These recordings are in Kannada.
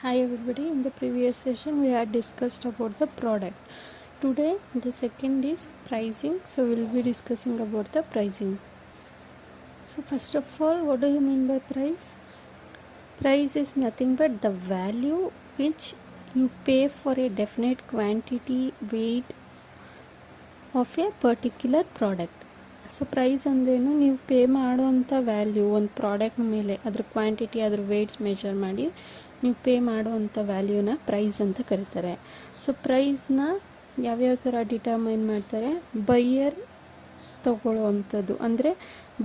Hi everybody, in the previous session we had discussed about the product. Today the second is pricing, so we will be discussing about the pricing. So first of all, what do you mean by price? Price is nothing but the value which you pay for a definite quantity, weight of a particular product. So price ಅಂದ್ರೇನು, ನೀವು ಪೇ ಮಾಡೋವಂಥ ವ್ಯಾಲ್ಯೂ ಒಂದು ಪ್ರಾಡಕ್ಟ್ ಮೇಲೆ ಅದ್ರ ಕ್ವಾಂಟಿಟಿ ಅದ್ರ ವೇಟ್ಸ್ ಮೆಷರ್ ಮಾಡಿ ನೀವು ಪೇ ಮಾಡೋವಂಥ ವ್ಯಾಲ್ಯೂನ ಪ್ರೈಸ್ ಅಂತ ಕರೀತಾರೆ. ಸೊ ಪ್ರೈಸ್ನ ಯಾವ್ಯಾವ ಥರ ಡಿಟರ್ಮೈನ್ ಮಾಡ್ತಾರೆ? ಬೈಯರ್ ತಗೊಳ್ಳೋವಂಥದ್ದು, ಅಂದರೆ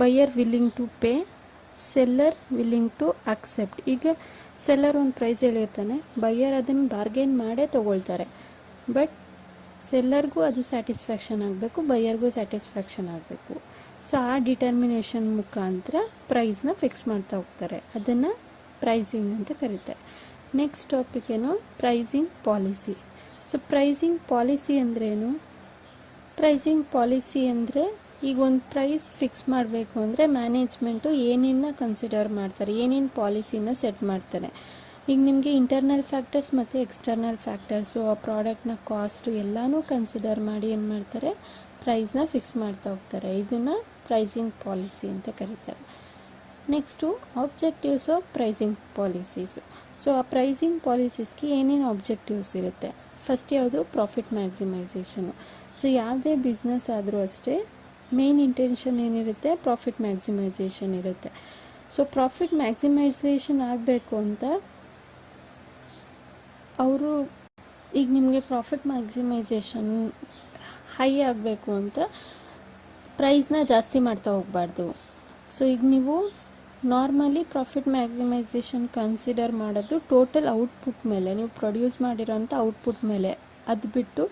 buyer willing to pay, seller willing to accept. ಈಗ ಸೆಲ್ಲರ್ ಒಂದು ಪ್ರೈಸ್ ಹೇಳಿರ್ತಾನೆ, ಬೈಯರ್ ಅದನ್ನು ಬಾರ್ಗೇನ್ ಮಾಡೇ ತೊಗೊಳ್ತಾರೆ. ಬಟ್ ಸೆಲ್ಲರ್ಗೂ ಅದು ಸ್ಯಾಟಿಸ್ಫ್ಯಾಕ್ಷನ್ ಆಗಬೇಕು, ಬೈಯರ್ಗೂ ಸ್ಯಾಟಿಸ್ಫ್ಯಾಕ್ಷನ್ ಆಗಬೇಕು. ಸೊ ಆ ಡಿಟರ್ಮಿನೇಷನ್ ಮುಖಾಂತರ ಪ್ರೈಸ್ನ ಫಿಕ್ಸ್ ಮಾಡ್ತಾ ಹೋಗ್ತಾರೆ. ಅದನ್ನು ಪ್ರೈಸಿಂಗ್ ಅಂತ ಕರೀತಾರೆ. ನೆಕ್ಸ್ಟ್ ಟಾಪಿಕ್ ಏನು? Pricing policy. So pricing policy ಅಂದ್ರೇನು? ಪ್ರೈಸಿಂಗ್ ಪಾಲಿಸಿ ಅಂದರೆ ಈಗ ಒಂದು ಪ್ರೈಸ್ ಫಿಕ್ಸ್ ಮಾಡಬೇಕು ಅಂದರೆ ಮ್ಯಾನೇಜ್ಮೆಂಟು ಏನೇನ ಕನ್ಸಿಡರ್ ಮಾಡ್ತಾರೆ, ಏನೇನು ಪಾಲಿಸಿನ ಸೆಟ್ ಮಾಡ್ತಾರೆ. ಈಗ ನಿಮಗೆ ಇಂಟರ್ನಲ್ ಫ್ಯಾಕ್ಟರ್ಸ್ ಮತ್ತು ಎಕ್ಸ್ಟರ್ನಲ್ ಫ್ಯಾಕ್ಟರ್ಸು, ಆ ಪ್ರಾಡಕ್ಟ್ನ ಕಾಸ್ಟು ಎಲ್ಲನೂ ಕನ್ಸಿಡರ್ ಮಾಡಿ ಏನು ಮಾಡ್ತಾರೆ? ಪ್ರೈಸ್ನ ಫಿಕ್ಸ್ ಮಾಡ್ತಾ ಹೋಗ್ತಾರೆ. ಇದನ್ನು ಪ್ರೈಸಿಂಗ್ ಪಾಲಿಸಿ ಅಂತ ಕರೀತಾರೆ. Next objectives of pricing policies. So ಆ ಪ್ರೈಸಿಂಗ್ ಪಾಲಿಸೀಸ್ಗೆ ಏನೇನು ಆಬ್ಜೆಕ್ಟಿವ್ಸ್ ಇರುತ್ತೆ? ಫಸ್ಟ್ ಯಾವುದು? ಪ್ರಾಫಿಟ್ ಮ್ಯಾಕ್ಸಿಮೈಸೇಷನು. ಸೊ ಯಾವುದೇ ಬಿಸ್ನೆಸ್ ಆದರೂ ಅಷ್ಟೇ ಮೇನ್ ಇಂಟೆನ್ಷನ್ ಏನಿರುತ್ತೆ? ಪ್ರಾಫಿಟ್ ಮ್ಯಾಕ್ಸಿಮೈಸೇಷನ್ ಇರುತ್ತೆ. ಸೊ ಪ್ರಾಫಿಟ್ ಮ್ಯಾಕ್ಸಿಮೈಸೇಷನ್ ಆಗಬೇಕು ಅಂತ ಅವರು, ಈಗ ನಿಮಗೆ ಪ್ರಾಫಿಟ್ ಮ್ಯಾಕ್ಸಿಮೈಸೇಷನ್ ಹೈ ಆಗಬೇಕು ಅಂತ ಪ್ರೈಸ್ನ ಜಾಸ್ತಿ ಮಾಡ್ತಾ ಹೋಗಬಾರ್ದು. ಸೊ ಈಗ ನೀವು ನಾರ್ಮಲಿ ಪ್ರಾಫಿಟ್ ಮ್ಯಾಕ್ಸಿಮೈಸೇಷನ್ ಕನ್ಸಿಡರ್ ಮಾಡೋದು ಟೋಟಲ್ ಔಟ್ಪುಟ್ ಮೇಲೆ, ನೀವು ಪ್ರೊಡ್ಯೂಸ್ ಮಾಡಿರೋಂಥ ಔಟ್ಪುಟ್ ಮೇಲೆ. ಅದು ಬಿಟ್ಟು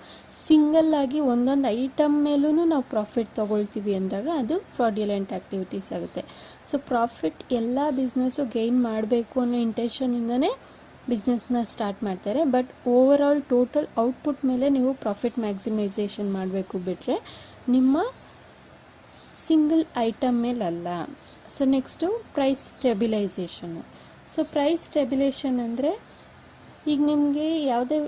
ಸಿಂಗಲ್ಲಾಗಿ ಒಂದೊಂದು ಐಟಮ್ ಮೇಲೂ ನಾವು ಪ್ರಾಫಿಟ್ ತೊಗೊಳ್ತೀವಿ ಅಂದಾಗ ಅದು ಫ್ರಾಡ್ಯುಲೆಂಟ್ ಆ್ಯಕ್ಟಿವಿಟೀಸ್ ಆಗುತ್ತೆ. ಸೊ ಪ್ರಾಫಿಟ್ ಎಲ್ಲ ಬಿಸ್ನೆಸ್ಸು ಗೈನ್ ಮಾಡಬೇಕು ಅನ್ನೋ ಇಂಟೆನ್ಷನಿಂದನೇ ಬಿಸ್ನೆಸ್ನ ಸ್ಟಾರ್ಟ್ ಮಾಡ್ತಾರೆ. But over all total output ಮೇಲೆ ನೀವು ಪ್ರಾಫಿಟ್ ಮ್ಯಾಕ್ಸಿಮೈಸೇಷನ್ ಮಾಡಬೇಕು, ಬಿಟ್ಟರೆ ನಿಮ್ಮ ಸಿಂಗಲ್ ಐಟಮ್ ಮೇಲಲ್ಲ. So next price stabilisation. So price stabilisation ಅಂದರೆ ಈಗ ನಿಮಗೆ ಯಾವುದೇ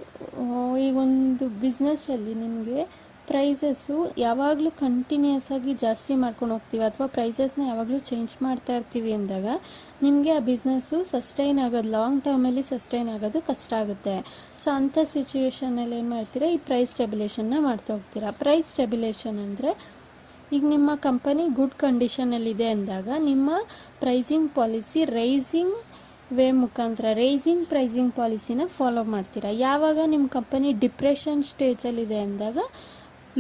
ಈಗ ಒಂದು ಬಿಸ್ನೆಸ್ಸಲ್ಲಿ ನಿಮಗೆ ಪ್ರೈಸಸ್ಸು ಯಾವಾಗಲೂ ಕಂಟಿನ್ಯೂಸ್ ಆಗಿ ಜಾಸ್ತಿ ಮಾಡ್ಕೊಂಡು ಹೋಗ್ತೀವಿ ಅಥವಾ ಪ್ರೈಸಸ್ನ ಯಾವಾಗಲೂ ಚೇಂಜ್ ಮಾಡ್ತಾ ಇರ್ತೀವಿ ಅಂದಾಗ ನಿಮಗೆ ಆ ಬಿಸ್ನೆಸ್ಸು ಸಸ್ಟೈನ್ ಆಗೋದು, ಲಾಂಗ್ ಟರ್ಮಲ್ಲಿ ಸಸ್ಟೈನ್ ಆಗೋದು ಕಷ್ಟ ಆಗುತ್ತೆ. ಸೊ ಅಂಥ ಸಿಚುವೇಷನಲ್ಲಿ ಏನು ಮಾಡ್ತೀರಾ? ಈ ಪ್ರೈಸ್ ಸ್ಟೆಬಿಲೇಷನ್ನ ಮಾಡ್ತಾ ಹೋಗ್ತೀರಾ. ಪ್ರೈಸ್ ಸ್ಟೆಬಿಲೇಷನ್ ಅಂದರೆ ಈಗ ನಿಮ್ಮ ಕಂಪನಿ ಗುಡ್ ಕಂಡೀಷನಲ್ಲಿದೆ ಅಂದಾಗ ನಿಮ್ಮ ಪ್ರೈಸಿಂಗ್ ಪಾಲಿಸಿ ರೈಸಿಂಗ್ ವೇ ಮುಖಾಂತರ ರೈಸಿಂಗ್ ಪ್ರೈಸಿಂಗ್ ಪಾಲಿಸಿನ ಫಾಲೋ ಮಾಡ್ತೀರಾ. ಯಾವಾಗ ನಿಮ್ಮ ಕಂಪನಿ ಡಿಪ್ರೆಷನ್ ಸ್ಟೇಜಲ್ಲಿದೆ ಅಂದಾಗ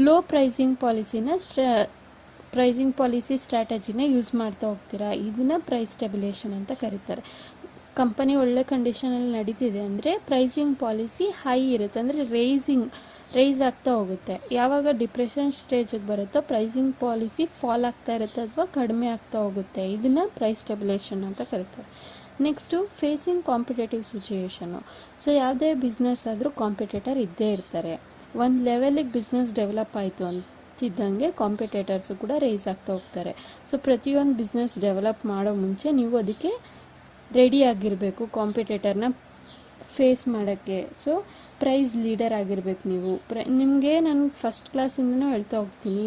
ಲೋ ಪ್ರೈಸಿಂಗ್ ಪಾಲಿಸಿ ಸ್ಟ್ರಾಟಜಿನ ಯೂಸ್ ಮಾಡ್ತಾ ಹೋಗ್ತೀರಾ. ಇದನ್ನು ಪ್ರೈಸ್ ಸ್ಟೆಬಿಲೇಷನ್ ಅಂತ ಕರೀತಾರೆ. ಕಂಪನಿ ಒಳ್ಳೆ ಕಂಡೀಷನಲ್ಲಿ ನಡೀತಿದೆ ಅಂದರೆ ಪ್ರೈಸಿಂಗ್ ಪಾಲಿಸಿ ಹೈ ಇರುತ್ತೆ, ಅಂದರೆ ರೈಸ್ ಆಗ್ತಾ ಹೋಗುತ್ತೆ. ಯಾವಾಗ ಡಿಪ್ರೆಷನ್ ಸ್ಟೇಜಿಗೆ ಬರುತ್ತೋ ಪ್ರೈಸಿಂಗ್ ಪಾಲಿಸಿ ಫಾಲ್ ಆಗ್ತಾ ಇರುತ್ತೆ ಅಥವಾ ಕಡಿಮೆ ಆಗ್ತಾ ಹೋಗುತ್ತೆ. ಇದನ್ನು ಪ್ರೈಸ್ ಸ್ಟೆಬಿಲೇಷನ್ ಅಂತ ಕರೀತಾರೆ. Next facing competitive situation. So ಯಾವುದೇ ಬಿಸ್ನೆಸ್ ಆದರೂ ಕಾಂಪಿಟೇಟರ್ ಇದ್ದೇ ಇರ್ತಾರೆ. ಒಂದು ಲೆವೆಲಿಗೆ ಬಿಸ್ನೆಸ್ ಡೆವಲಪ್ ಆಯಿತು ಅಂತಿದ್ದಂಗೆ ಕಾಂಪಿಟೇಟರ್ಸು ಕೂಡ ರೈಸ್ ಆಗ್ತಾ ಹೋಗ್ತಾರೆ. ಸೊ ಪ್ರತಿಯೊಂದು ಬಿಸ್ನೆಸ್ ಡೆವಲಪ್ ಮಾಡೋ ಮುಂಚೆ ನೀವು ಅದಕ್ಕೆ ರೆಡಿ ಆಗಿರಬೇಕು ಕಾಂಪಿಟೇಟರ್ನ ಫೇಸ್ ಮಾಡೋಕ್ಕೆ. ಸೊ ಪ್ರೈಸ್ ಲೀಡರ್ ಆಗಿರಬೇಕು ನೀವು. ನಿಮಗೆ ನಾನು ಫಸ್ಟ್ ಕ್ಲಾಸಿಂದನೂ ಹೇಳ್ತಾ ಹೋಗ್ತೀನಿ,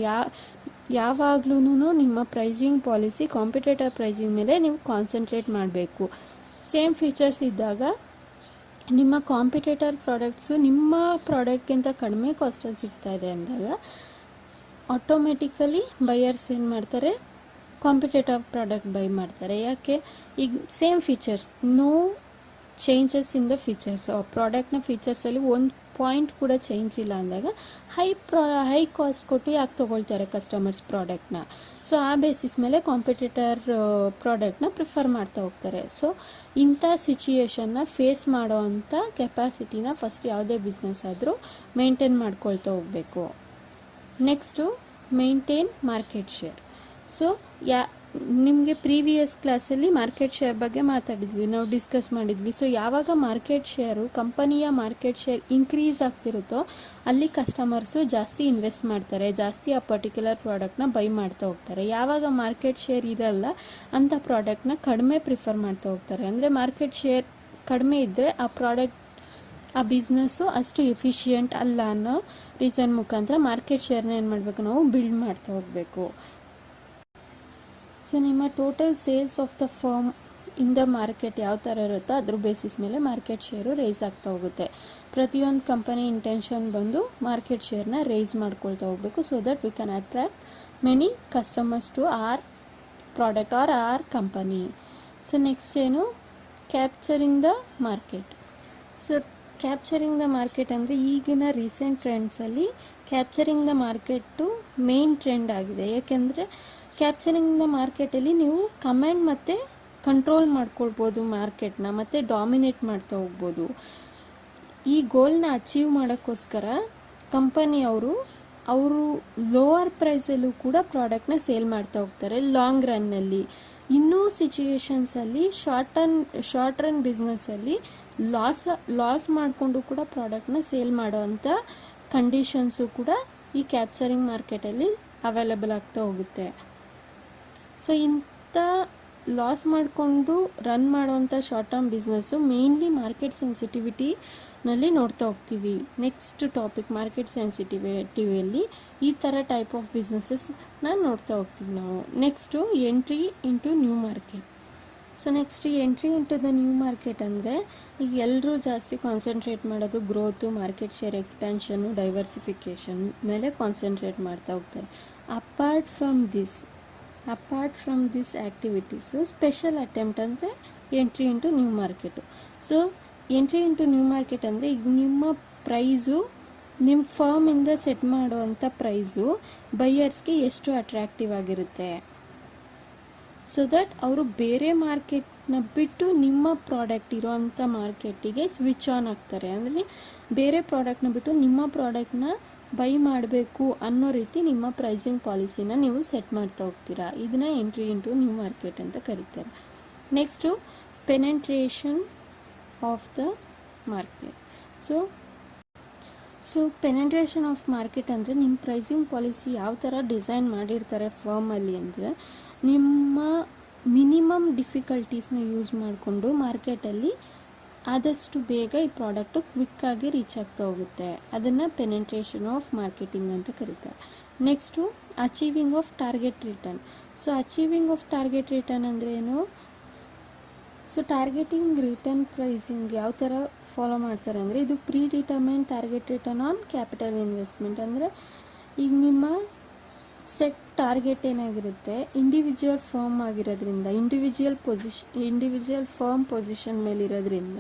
ಯಾವಾಗ್ಲೂ ನಿಮ್ಮ ಪ್ರೈಸಿಂಗ್ ಪಾಲಿಸಿ ಕಾಂಪಿಟೇಟರ್ ಪ್ರೈಸಿಂಗ್ ಮೇಲೆ ನೀವು ಕಾನ್ಸಂಟ್ರೇಟ್ ಮಾಡಬೇಕು. ಸೇಮ್ ಫೀಚರ್ಸ್ ಇದ್ದಾಗ ನಿಮ್ಮ ಕಾಂಪಿಟೇಟರ್ ಪ್ರಾಡಕ್ಟ್ಸು ನಿಮ್ಮ ಪ್ರಾಡಕ್ಟ್ಗಿಂತ ಕಡಿಮೆ ಕಾಸ್ಟಲ್ಲಿ ಸಿಗ್ತಾ ಇದೆ ಅಂದಾಗ ಆಟೋಮೆಟಿಕಲಿ ಬೈಯರ್ಸ್ ಏನು ಮಾಡ್ತಾರೆ? ಕಾಂಪಿಟೇಟರ್ ಪ್ರಾಡಕ್ಟ್ ಬೈ ಮಾಡ್ತಾರೆ. ಯಾಕೆ? ಈಗ same features, no changes in the features. ಆ ಪ್ರಾಡಕ್ಟ್ನ ಫೀಚರ್ಸಲ್ಲಿ ಒಂದು ಪಾಯಿಂಟ್ ಕೂಡ ಚೇಂಜ್ ಇಲ್ಲ ಅಂದಾಗ ಹೈ ಕಾಸ್ಟ್ ಕೊಟ್ಟು ಯಾಕೆ ತೊಗೊಳ್ತಾರೆ ಕಸ್ಟಮರ್ಸ್ ಪ್ರಾಡಕ್ಟ್ನ. ಸೊ ಆ ಬೇಸಿಸ್ ಮೇಲೆ ಕಾಂಪಿಟೇಟರ್ ಪ್ರಾಡಕ್ಟ್ನ ಪ್ರಿಫರ್ ಮಾಡ್ತಾ ಹೋಗ್ತಾರೆ. ಸೊ ಇಂಥ ಸಿಚುಯೇಷನ್ನ ಫೇಸ್ ಮಾಡೋ ಅಂಥ ಕೆಪಾಸಿಟಿನ ಫಸ್ಟ್ ಯಾವುದೇ ಬಿಸ್ನೆಸ್ ಆದರೂ ಮೇಂಟೈನ್ ಮಾಡ್ಕೊಳ್ತಾ ಹೋಗಬೇಕು. Next maintain market share. So ನಿಮಗೆ ಪ್ರೀವಿಯಸ್ ಕ್ಲಾಸಲ್ಲಿ ಮಾರ್ಕೆಟ್ ಶೇರ್ ಬಗ್ಗೆ ಮಾತಾಡಿದ್ವಿ, ನಾವು ಡಿಸ್ಕಸ್ ಮಾಡಿದ್ವಿ. ಸೊ ಯಾವಾಗ ಮಾರ್ಕೆಟ್ ಶೇರು, ಕಂಪನಿಯ ಮಾರ್ಕೆಟ್ ಶೇರ್ ಇನ್ಕ್ರೀಸ್ ಆಗ್ತಿರುತ್ತೋ ಅಲ್ಲಿ ಕಸ್ಟಮರ್ಸು ಜಾಸ್ತಿ ಇನ್ವೆಸ್ಟ್ ಮಾಡ್ತಾರೆ, ಜಾಸ್ತಿ ಆ ಪರ್ಟಿಕ್ಯುಲರ್ ಪ್ರಾಡಕ್ಟ್ನ ಬೈ ಮಾಡ್ತಾ ಹೋಗ್ತಾರೆ. ಯಾವಾಗ ಮಾರ್ಕೆಟ್ ಶೇರ್ ಇರಲ್ಲ ಅಂಥ ಪ್ರಾಡಕ್ಟ್ನ ಕಡಿಮೆ ಪ್ರಿಫರ್ ಮಾಡ್ತಾ ಹೋಗ್ತಾರೆ. ಅಂದರೆ ಮಾರ್ಕೆಟ್ ಶೇರ್ ಕಡಿಮೆ ಇದ್ದರೆ ಆ ಬಿಸ್ನೆಸ್ಸು ಅಷ್ಟು ಎಫಿಷಿಯೆಂಟ್ ಅಲ್ಲ ಅನ್ನೋ ರೀಸನ್ ಮುಖಾಂತರ ಮಾರ್ಕೆಟ್ ಶೇರ್ನ ಏನು ಮಾಡಬೇಕು, ನಾವು ಬಿಲ್ಡ್ ಮಾಡ್ತಾ ಹೋಗಬೇಕು. ಸೊ ನಿಮ್ಮ total sales of the firm in the market ಯಾವ ಥರ ಇರುತ್ತೋ ಅದ್ರ ಬೇಸಿಸ್ ಮೇಲೆ ಮಾರ್ಕೆಟ್ ಶೇರು ರೈಸ್ ಆಗ್ತಾ ಹೋಗುತ್ತೆ. ಪ್ರತಿಯೊಂದು ಕಂಪನಿ ಇಂಟೆನ್ಷನ್ ಬಂದು ಮಾರ್ಕೆಟ್ ಶೇರ್ನ ರೈಸ್ ಮಾಡ್ಕೊಳ್ತಾ ಹೋಗಬೇಕು, so that we can attract many customers to our product or our company. So next ಏನು, capturing the market. So capturing the market ಅಂದರೆ ಈಗಿನ ರೀಸೆಂಟ್ ಟ್ರೆಂಡ್ಸಲ್ಲಿ capturing the market main trend ಆಗಿದೆ. ಯಾಕೆಂದರೆ ಕ್ಯಾಪ್ಚರಿಂಗ್ ದ ಮಾರ್ಕೆಟಲ್ಲಿ ನೀವು ಕಮಾಂಡ್ ಮತ್ತು ಕಂಟ್ರೋಲ್ ಮಾಡ್ಕೊಳ್ಬೋದು ಮಾರ್ಕೆಟ್ನ, ಮತ್ತು ಡಾಮಿನೇಟ್ ಮಾಡ್ತಾ ಹೋಗ್ಬೋದು. ಈ ಗೋಲ್ನ ಅಚೀವ್ ಮಾಡೋಕ್ಕೋಸ್ಕರ ಕಂಪನಿಯವರು ಲೋವರ್ ಪ್ರೈಸಲ್ಲೂ ಕೂಡ ಪ್ರಾಡಕ್ಟ್ನ ಸೇಲ್ ಮಾಡ್ತಾ ಹೋಗ್ತಾರೆ ಲಾಂಗ್ ರನ್ನಲ್ಲಿ. ಇನ್ನೂ ಸಿಚುಯೇಷನ್ಸಲ್ಲಿ ಶಾರ್ಟ್ ರನ್ ಬಿಸ್ನೆಸ್ಸಲ್ಲಿ ಲಾಸ್ ಮಾಡಿಕೊಂಡು ಕೂಡ ಪ್ರಾಡಕ್ಟ್ನ ಸೇಲ್ ಮಾಡೋವಂಥ ಕಂಡೀಷನ್ಸು ಕೂಡ ಈ ಕ್ಯಾಪ್ಚರಿಂಗ್ ಮಾರ್ಕೆಟಲ್ಲಿ ಅವೈಲಬಲ್ ಆಗ್ತಾ ಹೋಗುತ್ತೆ. ಸೊ ಇಂಥ ಲಾಸ್ ಮಾಡಿಕೊಂಡು ರನ್ ಮಾಡೋವಂಥ short term business mainly market ಸೆನ್ಸಿಟಿವಿಟಿನಲ್ಲಿ ನೋಡ್ತಾ ಹೋಗ್ತೀವಿ. ನೆಕ್ಸ್ಟ್ ಟಾಪಿಕ್ ಮಾರ್ಕೆಟ್ ಸೆನ್ಸಿಟಿವಿಟಿಯಲ್ಲಿ ಈ ಥರ ಟೈಪ್ ಆಫ್ ಬಿಸ್ನೆಸಸ್ನ ನೋಡ್ತಾ ಹೋಗ್ತೀವಿ ನಾವು. Next entry into new market. So next entry into the new market ಅಂದರೆ ಈಗ ಎಲ್ಲರೂ ಜಾಸ್ತಿ ಕಾನ್ಸಂಟ್ರೇಟ್ ಮಾಡೋದು ಗ್ರೋತು, ಮಾರ್ಕೆಟ್ ಶೇರ್ ಎಕ್ಸ್ಪ್ಯಾನ್ಷನ್ನು, ಡೈವರ್ಸಿಫಿಕೇಷನ್ ಮೇಲೆ ಕಾನ್ಸಂಟ್ರೇಟ್ ಮಾಡ್ತಾ ಹೋಗ್ತಾರೆ. Apart from this activities special attempt ಅಂದರೆ entry into new market. So entry into new market ಅಂದರೆ ಈಗ ನಿಮ್ಮ ಪ್ರೈಸು ನಿಮ್ಮ ಫರ್ಮಿಂದ ಸೆಟ್ ಮಾಡುವಂಥ ಪ್ರೈಸು ಬೈಯರ್ಸ್ಗೆ ಎಷ್ಟು ಅಟ್ರಾಕ್ಟಿವ್ ಆಗಿರುತ್ತೆ, ಸೊ ದಟ್ ಅವರು ಬೇರೆ ಮಾರ್ಕೆಟ್ನ ಬಿಟ್ಟು ನಿಮ್ಮ ಪ್ರಾಡಕ್ಟ್ ಇರೋವಂಥ ಮಾರ್ಕೆಟಿಗೆ ಸ್ವಿಚ್ ಆನ್ ಆಗ್ತಾರೆ. ಅಂದರೆ ಬೇರೆ ಪ್ರಾಡಕ್ಟ್ನ ಬಿಟ್ಟು ನಿಮ್ಮ ಪ್ರಾಡಕ್ಟ್ನ ಬೈ ಮಾಡಬೇಕು ಅನ್ನೋ ರೀತಿ ನಿಮ್ಮ ಪ್ರೈಸಿಂಗ್ ಪಾಲಿಸಿನ ನೀವು ಸೆಟ್ ಮಾಡ್ತಾ ಹೋಗ್ತೀರಾ. ಇದನ್ನ ಎಂಟ್ರಿ ಇಂಟು ನ್ಯೂ ಮಾರ್ಕೆಟ್ ಅಂತ ಕರೀತಾರೆ. Next penetration of the market. So penetration of market ಅಂದರೆ ನಿಮ್ಮ ಪ್ರೈಸಿಂಗ್ ಪಾಲಿಸಿ ಯಾವ ಥರ ಡಿಸೈನ್ ಮಾಡಿರ್ತಾರೆ ಫರ್ಮಲ್ಲಿ ಅಂದರೆ ನಿಮ್ಮ ಮಿನಿಮಮ್ ಡಿಫಿಕಲ್ಟೀಸ್ನ ಯೂಸ್ ಮಾಡಿಕೊಂಡು ಮಾರ್ಕೆಟಲ್ಲಿ ಆದಷ್ಟು ಬೇಗ ಈ ಪ್ರಾಡಕ್ಟು ಕ್ವಿಕ್ಕಾಗಿ ರೀಚ್ ಆಗ್ತಾ ಹೋಗುತ್ತೆ. ಅದನ್ನು ಪೆನೆಟ್ರೇಷನ್ ಆಫ್ ಮಾರ್ಕೆಟಿಂಗ್ ಅಂತ ಕರೀತಾರೆ. Next achieving of target return. So achieving of target return ಅಂದರೆ ಏನು, ಸೊ ಟಾರ್ಗೆಟಿಂಗ್ ರಿಟರ್ನ್ ಪ್ರೈಸಿಂಗ್ ಯಾವ ಥರ ಫಾಲೋ ಮಾಡ್ತಾರೆ ಅಂದರೆ ಇದು predetermine target return on capital investment. ಅಂದರೆ ಈಗ ನಿಮ್ಮ ಸೆಟ್ ಟಾರ್ಗೆಟ್ ಏನಾಗಿರುತ್ತೆ, ಇಂಡಿವಿಜುವಲ್ ಫರ್ಮ್ ಆಗಿರೋದ್ರಿಂದ ಇಂಡಿವಿಜುವಲ್ ಫರ್ಮ್ ಪೊಸಿಷನ್ ಮೇಲಿರೋದ್ರಿಂದ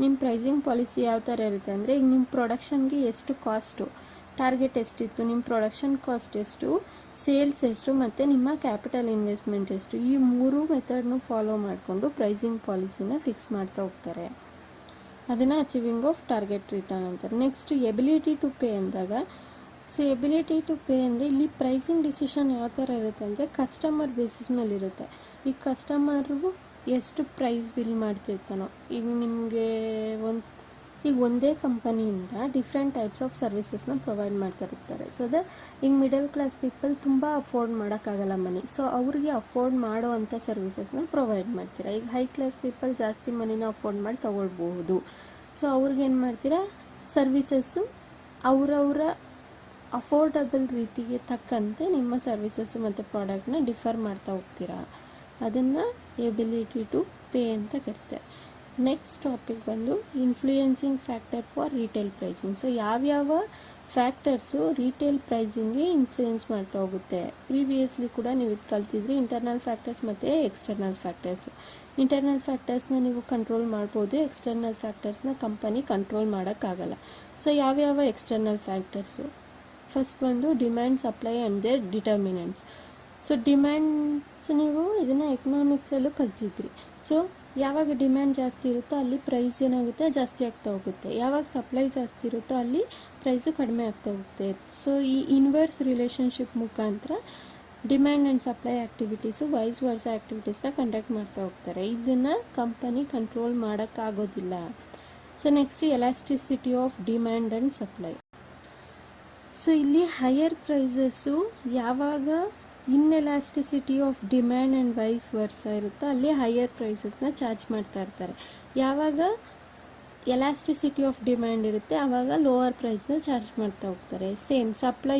ನಿಮ್ಮ ಪ್ರೈಸಿಂಗ್ ಪಾಲಿಸಿ ಯಾವ ಥರ ಇರುತ್ತೆ ಅಂದರೆ ಈಗ ನಿಮ್ಮ ಪ್ರೊಡಕ್ಷನ್ಗೆ ಎಷ್ಟು ಕಾಸ್ಟು, ಟಾರ್ಗೆಟ್ ಎಷ್ಟಿತ್ತು, ನಿಮ್ಮ ಪ್ರೊಡಕ್ಷನ್ ಕಾಸ್ಟ್ ಎಷ್ಟು, ಸೇಲ್ಸ್ ಎಷ್ಟು ಮತ್ತು ನಿಮ್ಮ ಕ್ಯಾಪಿಟಲ್ ಇನ್ವೆಸ್ಟ್ಮೆಂಟ್ ಎಷ್ಟು, ಈ ಮೂರು ಮೆಥಡ್ನು ಫಾಲೋ ಮಾಡಿಕೊಂಡು ಪ್ರೈಸಿಂಗ್ ಪಾಲಿಸಿನ ಫಿಕ್ಸ್ ಮಾಡ್ತಾ ಹೋಗ್ತಾರೆ. ಅದನ್ನು ಅಚೀವಿಂಗ್ ಆಫ್ ಟಾರ್ಗೆಟ್ ರಿಟರ್ನ್ ಅಂತಾರೆ. ನೆಕ್ಸ್ಟ್ ಎಬಿಲಿಟಿ ಟು ಪೇ ಅಂದಾಗ, ಸೊ ಎಬಿಲಿಟಿ ಟು ಪೇ ಅಂದರೆ ಇಲ್ಲಿ ಪ್ರೈಸಿಂಗ್ ಡಿಸಿಷನ್ ಯಾವ ಥರ ಇರುತ್ತೆ ಅಂದರೆ ಕಸ್ಟಮರ್ ಬೇಸಿಸ್ ಮೇಲೆ ಇರುತ್ತೆ. ಈ ಕಸ್ಟಮರು ಎಷ್ಟು ಪ್ರೈಸ್ ಬಿಲ್ ಮಾಡ್ತಿರ್ತಾನೋ, ಈಗ ನಿಮಗೆ ಒಂದೇ ಕಂಪನಿಯಿಂದ ಡಿಫ್ರೆಂಟ್ ಟೈಪ್ಸ್ ಆಫ್ ಸರ್ವಿಸಸ್ನ ಪ್ರೊವೈಡ್ ಮಾಡ್ತಾ ಇರ್ತಾರೆ. ಸೊ ದಟ್ ಈಗ ಮಿಡಲ್ ಕ್ಲಾಸ್ ಪೀಪಲ್ ತುಂಬ ಅಫೋರ್ಡ್ ಮಾಡೋಕ್ಕಾಗಲ್ಲ ಮನಿ, ಸೊ ಅವ್ರಿಗೆ ಅಫೋರ್ಡ್ ಮಾಡೋ ಅಂಥ ಸರ್ವಿಸಸ್ನ ಪ್ರೊವೈಡ್ ಮಾಡ್ತೀರಾ. ಈಗ ಹೈ ಕ್ಲಾಸ್ ಪೀಪಲ್ ಜಾಸ್ತಿ ಮನಿನ ಅಫೋರ್ಡ್ ಮಾಡಿ ತೊಗೊಳ್ಬಹುದು. ಸೊ ಅವ್ರಿಗೇನು ಮಾಡ್ತೀರಾ, ಸರ್ವಿಸಸ್ಸು ಅವರವರ ಅಫೋರ್ಡಬಲ್ ರೀತಿಗೆ ತಕ್ಕಂತೆ ನಿಮ್ಮ ಸರ್ವಿಸಸ್ಸು ಮತ್ತು ಪ್ರಾಡಕ್ಟ್ನ ಡಿಫರ್ ಮಾಡ್ತಾ ಹೋಗ್ತೀರಾ. ಅದನ್ನು ಎಬಿಲಿಟಿ ಟು ಪೇ ಅಂತ ಕರಿತಾರೆ. ನೆಕ್ಸ್ಟ್ ಟಾಪಿಕ್ ಬಂದು influencing factor for retail pricing. So ಯಾವ್ಯಾವ ಫ್ಯಾಕ್ಟರ್ಸು ರಿಟೇಲ್ ಪ್ರೈಸಿಂಗ್ಗೆ ಇನ್ಫ್ಲೂಯೆನ್ಸ್ ಮಾಡ್ತಾ ಹೋಗುತ್ತೆ. ಪ್ರೀವಿಯಸ್ಲಿ ಕೂಡ ನೀವು ಇದು ಕಲ್ತಿದ್ರಿ, ಇಂಟರ್ನಲ್ ಫ್ಯಾಕ್ಟರ್ಸ್ ಮತ್ತು ಎಕ್ಸ್ಟರ್ನಲ್ ಫ್ಯಾಕ್ಟರ್ಸು. ಇಂಟರ್ನಲ್ ಫ್ಯಾಕ್ಟರ್ಸ್ನ ನೀವು ಕಂಟ್ರೋಲ್ ಮಾಡ್ಬೋದು, ಎಕ್ಸ್ಟರ್ನಲ್ ಫ್ಯಾಕ್ಟರ್ಸ್ನ ಕಂಪನಿ ಕಂಟ್ರೋಲ್ ಮಾಡೋಕ್ಕಾಗಲ್ಲ. ಸೊ ಯಾವ್ಯಾವ ಎಕ್ಸ್ಟರ್ನಲ್ ಫ್ಯಾಕ್ಟರ್ಸು, ಫಸ್ಟ್ ಬಂದು demand, supply and their determinants. So demands ನೀವು ಇದನ್ನು ಎಕನಾಮಿಕ್ಸಲ್ಲೂ ಕಲ್ತಿದ್ರಿ. ಸೊ ಯಾವಾಗ ಡಿಮ್ಯಾಂಡ್ ಜಾಸ್ತಿ ಇರುತ್ತೋ ಅಲ್ಲಿ ಪ್ರೈಸ್ ಏನಾಗುತ್ತೆ, ಜಾಸ್ತಿ ಆಗ್ತಾ ಹೋಗುತ್ತೆ. ಯಾವಾಗ ಸಪ್ಲೈ ಜಾಸ್ತಿ ಇರುತ್ತೋ ಅಲ್ಲಿ ಪ್ರೈಸು ಕಡಿಮೆ ಆಗ್ತಾ ಹೋಗುತ್ತೆ. ಸೊ ಈ ಇನ್ವರ್ಸ್ ರಿಲೇಷನ್ಶಿಪ್ ಮುಖಾಂತರ demand and supply activities vice versa ಆ್ಯಕ್ಟಿವಿಟೀಸ್ನ ಕಂಡಕ್ಟ್ ಮಾಡ್ತಾ ಹೋಗ್ತಾರೆ. ಇದನ್ನು ಕಂಪನಿ ಕಂಟ್ರೋಲ್ ಮಾಡೋಕ್ಕಾಗೋದಿಲ್ಲ. So next elasticity of demand and supply. So ಇಲ್ಲಿ ಹೈಯರ್ ಪ್ರೈಸಸ್ಸು ಯಾವಾಗ inelasticity of demand and vice versa ಇರುತ್ತೋ ಅಲ್ಲಿ ಹೈಯರ್ ಪ್ರೈಸಸ್ನ ಚಾರ್ಜ್ ಮಾಡ್ತಾ ಇರ್ತಾರೆ. ಯಾವಾಗ ಎಲಾಸ್ಟಿಸಿಟಿ ಆಫ್ ಡಿಮ್ಯಾಂಡ್ ಇರುತ್ತೆ, ಆವಾಗ ಲೋವರ್ ಪ್ರೈಸ್ನ ಚಾರ್ಜ್ ಮಾಡ್ತಾ ಹೋಗ್ತಾರೆ. ಸೇಮ್ ಸಪ್ಲೈ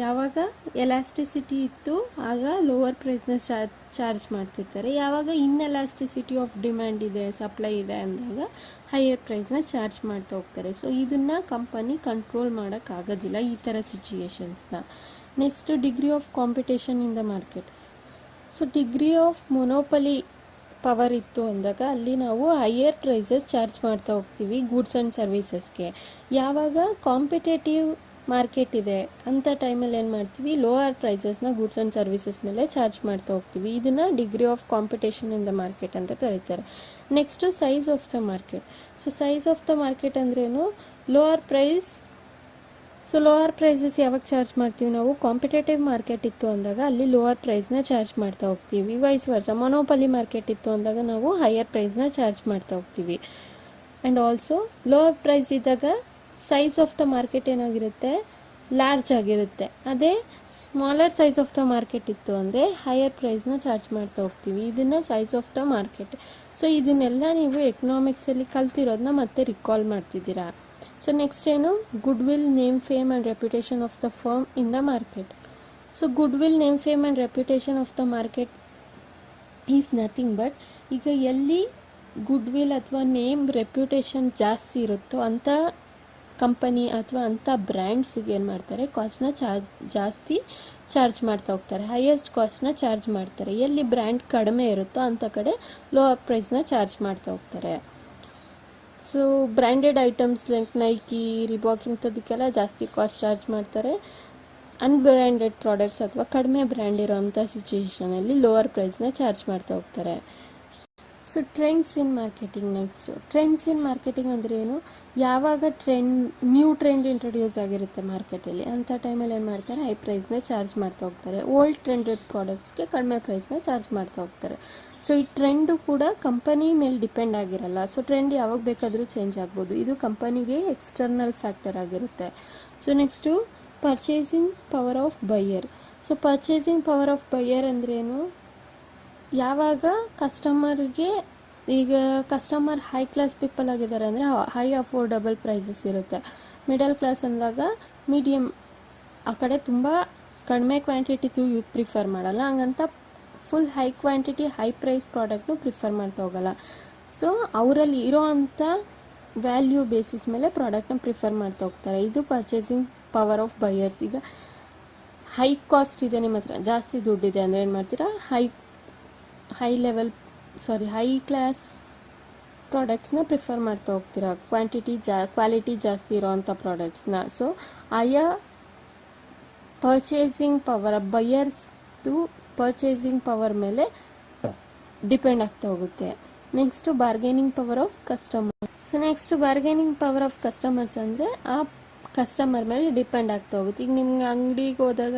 ಯಾವಾಗ ಎಲಾಸ್ಟಿಸಿಟಿ ಇತ್ತು ಆಗ ಲೋವರ್ ಪ್ರೈಸ್ನ ಚಾರ್ಜ್ ಮಾಡ್ತಿರ್ತಾರೆ, ಯಾವಾಗ ಇನ್ಎಲಾಸ್ಟಿಸಿಟಿ ಆಫ್ ಡಿಮ್ಯಾಂಡ್ ಇದೆ, ಸಪ್ಲೈ ಇದೆ ಅಂದಾಗ ಹೈಯರ್ ಪ್ರೈಸ್ನ ಚಾರ್ಜ್ ಮಾಡ್ತಾ ಹೋಗ್ತಾರೆ. ಸೊ ಇದನ್ನು ಕಂಪನಿ ಕಂಟ್ರೋಲ್ ಮಾಡೋಕ್ಕಾಗೋದಿಲ್ಲ ಈ ಥರ ಸಿಚುಯೇಷನ್ಸ್ನ. Next degree of competition in the market. So degree of monopoly power ಇತ್ತು ಅಂದಾಗ ಅಲ್ಲಿ ನಾವು ಹೈಯರ್ ಪ್ರೈಸಸ್ ಚಾರ್ಜ್ ಮಾಡ್ತಾ ಹೋಗ್ತೀವಿ ಗೂಡ್ಸ್ ಆ್ಯಂಡ್ ಸರ್ವೀಸಸ್ಗೆ. ಯಾವಾಗ ಕಾಂಪಿಟೇಟಿವ್ ಮಾರ್ಕೆಟ್ ಇದೆ ಅಂಥ ಟೈಮಲ್ಲಿ ಏನು ಮಾಡ್ತೀವಿ, ಲೋವರ್ ಪ್ರೈಸಸ್ನ ಗೂಡ್ಸ್ ಆ್ಯಂಡ್ ಸರ್ವೀಸಸ್ ಮೇಲೆ ಚಾರ್ಜ್ ಮಾಡ್ತಾ ಹೋಗ್ತೀವಿ. ಇದನ್ನು degree of competition in the market ಅಂತ ಕರೀತಾರೆ. Next size of the market. So size of the market ಅಂದ್ರೇನು, lower price. So lower prices ಯಾವಾಗ ಚಾರ್ಜ್ ಮಾಡ್ತೀವಿ ನಾವು, ಕಾಂಪಿಟೇಟಿವ್ ಮಾರ್ಕೆಟ್ ಇತ್ತು ಅಂದಾಗ ಅಲ್ಲಿ ಲೋವರ್ ಪ್ರೈಸ್ನ ಚಾರ್ಜ್ ಮಾಡ್ತಾ ಹೋಗ್ತೀವಿ. ವೈಸ್ ವರ್ಸ ಮೊನೋಪಲಿ ಮಾರ್ಕೆಟ್ ಇತ್ತು ಅಂದಾಗ ನಾವು ಹೈಯರ್ ಪ್ರೈಸ್ನ ಚಾರ್ಜ್ ಮಾಡ್ತಾ ಹೋಗ್ತೀವಿ. ಆ್ಯಂಡ್ ಆಲ್ಸೋ ಲೋವರ್ ಪ್ರೈಸ್ ಇದ್ದಾಗ ಸೈಜ್ ಆಫ್ ದ ಮಾರ್ಕೆಟ್ ಏನಾಗಿರುತ್ತೆ, ಲಾರ್ಜ್ ಆಗಿರುತ್ತೆ. ಅದೇ smaller size of the market ಇತ್ತು ಅಂದರೆ ಹೈಯರ್ ಪ್ರೈಸ್ನ ಚಾರ್ಜ್ ಮಾಡ್ತಾ ಹೋಗ್ತೀವಿ. ಇದನ್ನು size of the market. So ಇದನ್ನೆಲ್ಲ ನೀವು ಎಕನಾಮಿಕ್ಸಲ್ಲಿ ಕಲ್ತಿರೋದನ್ನ ಮತ್ತೆ ರಿಕಾಲ್ ಮಾಡ್ತಿದ್ದೀರಾ. ಸೊ ನೆಕ್ಸ್ಟ್ ಏನು, good will, name, fame and reputation of the firm in the market. So good will, name, fame and reputation of the market is nothing but, ಈಗ ಎಲ್ಲಿ ಗುಡ್ ವಿಲ್ ಅಥವಾ ನೇಮ್, ರೆಪ್ಯುಟೇಷನ್ ಜಾಸ್ತಿ ಇರುತ್ತೋ ಅಂಥ ಕಂಪನಿ ಅಥವಾ ಅಂಥ ಬ್ರ್ಯಾಂಡ್ಸಿಗೆ ಏನು ಮಾಡ್ತಾರೆ, ಕಾಸ್ಟ್ನ ಜಾಸ್ತಿ ಚಾರ್ಜ್ ಮಾಡ್ತಾ ಹೋಗ್ತಾರೆ, ಹೈಯೆಸ್ಟ್ ಕಾಸ್ಟ್ನ ಚಾರ್ಜ್ ಮಾಡ್ತಾರೆ. ಎಲ್ಲಿ ಬ್ರ್ಯಾಂಡ್ ಕಡಿಮೆ ಇರುತ್ತೋ ಅಂಥ ಕಡೆ ಲೋವರ್ ಪ್ರೈಸ್ನ ಚಾರ್ಜ್ ಮಾಡ್ತಾ ಹೋಗ್ತಾರೆ. So branded items like Nike, Reebok ಇಂಥದಕ್ಕೆಲ್ಲ ಜಾಸ್ತಿ ಕಾಸ್ಟ್ ಚಾರ್ಜ್ ಮಾಡ್ತಾರೆ. ಅನ್ಬ್ರ್ಯಾಂಡೆಡ್ ಪ್ರಾಡಕ್ಟ್ಸ್ ಅಥವಾ ಕಡಿಮೆ ಬ್ರ್ಯಾಂಡ್ ಇರೋವಂಥ ಸಿಚುಯೇಷನಲ್ಲಿ ಲೋವರ್ ಪ್ರೈಸ್ನ ಚಾರ್ಜ್ ಮಾಡ್ತಾ ಹೋಗ್ತಾರೆ. ಸೊ ಟ್ರೆಂಡ್ಸ್ ಇನ್ ಮಾರ್ಕೆಟಿಂಗ್. ನೆಕ್ಸ್ಟು ಟ್ರೆಂಡ್ಸ್ ಇನ್ ಮಾರ್ಕೆಟಿಂಗ್ ಅಂದರೆ ಏನು, ಯಾವಾಗ ನ್ಯೂ ಟ್ರೆಂಡ್ ಇಂಟ್ರೊಡ್ಯೂಸ್ ಆಗಿರುತ್ತೆ ಮಾರ್ಕೆಟಲ್ಲಿ ಅಂಥ ಟೈಮಲ್ಲಿ ಏನು ಮಾಡ್ತಾರೆ, ಹೈ ಪ್ರೈಸ್ನ ಚಾರ್ಜ್ ಮಾಡ್ತಾ ಹೋಗ್ತಾರೆ. ಓಲ್ಡ್ ಟ್ರೆಂಡೆಡ್ ಪ್ರಾಡಕ್ಟ್ಸ್ಗೆ ಕಡಿಮೆ ಪ್ರೈಸ್ನ ಚಾರ್ಜ್ ಮಾಡ್ತಾ ಹೋಗ್ತಾರೆ. ಸೊ ಈ ಟ್ರೆಂಡು ಕೂಡ ಕಂಪನಿ ಮೇಲೆ ಡಿಪೆಂಡ್ ಆಗಿರಲ್ಲ. ಸೊ ಟ್ರೆಂಡ್ ಯಾವಾಗ ಬೇಕಾದರೂ ಚೇಂಜ್ ಆಗ್ಬೋದು, ಇದು ಕಂಪನಿಗೆ ಎಕ್ಸ್ಟರ್ನಲ್ ಫ್ಯಾಕ್ಟರ್ ಆಗಿರುತ್ತೆ. So next purchasing power of buyer. So purchasing power of buyer ಅಂದ್ರೇನು, ಯಾವಾಗ ಕಸ್ಟಮರ್ಗೆ, ಈಗ ಕಸ್ಟಮರ್ ಹೈ ಕ್ಲಾಸ್ ಪೀಪಲ್ ಆಗಿದ್ದಾರೆ ಅಂದರೆ ಹೈ ಅಫೋರ್ಡಬಲ್ ಪ್ರೈಸಸ್ ಇರುತ್ತೆ. ಮಿಡಲ್ ಕ್ಲಾಸ್ ಅಂದಾಗ ಮೀಡಿಯಮ್, ಆ ಕಡೆ ತುಂಬ ಕಡಿಮೆ ಕ್ವಾಂಟಿಟಿದು ಪ್ರಿಫರ್ ಮಾಡಲ್ಲ, ಹಂಗಂತ full high quantity high price ಪ್ರಾಡಕ್ಟ್ನು ಪ್ರಿಫರ್ ಮಾಡ್ತಾ ಹೋಗಲ್ಲ. ಸೊ ಅವರಲ್ಲಿ ಇರೋ ಅಂಥ ವ್ಯಾಲ್ಯೂ ಬೇಸಿಸ್ ಮೇಲೆ ಪ್ರಾಡಕ್ಟ್ನ ಪ್ರಿಫರ್ ಮಾಡ್ತಾ ಹೋಗ್ತಾರೆ. ಇದು ಪರ್ಚೇಸಿಂಗ್ ಪವರ್ ಆಫ್ ಬೈಯರ್ಸ್. ಈಗ ಹೈ ಕಾಸ್ಟ್ ಇದೆ, ನಿಮ್ಮ ಹತ್ರ ಜಾಸ್ತಿ ದುಡ್ಡಿದೆ ಅಂದರೆ ಏನು ಮಾಡ್ತೀರಾ, ಹೈ ಕ್ಲಾಸ್ ಪ್ರಾಡಕ್ಟ್ಸ್ನ ಪ್ರಿಫರ್ ಮಾಡ್ತಾ ಹೋಗ್ತೀರಾ, ಕ್ವಾಲಿಟಿ ಜಾಸ್ತಿ ಇರೋವಂಥ ಪ್ರಾಡಕ್ಟ್ಸ್ನ. ಸೊ ಆಯಾ ಪರ್ಚೇಸಿಂಗ್ ಪವರ್, ಬೈಯರ್ಸ್ದು ಪರ್ಚೇಸಿಂಗ್ ಪವರ್ ಮೇಲೆ ಡಿಪೆಂಡ್ ಆಗ್ತಾ ಹೋಗುತ್ತೆ. Next bargaining power of customer. So next bargaining power of customers ಅಂದರೆ ಆ ಕಸ್ಟಮರ್ ಮೇಲೆ ಡಿಪೆಂಡ್ ಆಗ್ತಾ ಹೋಗುತ್ತೆ. ಈಗ ನಿಮ್ಗೆ ಅಂಗಡಿಗೆ ಹೋದಾಗ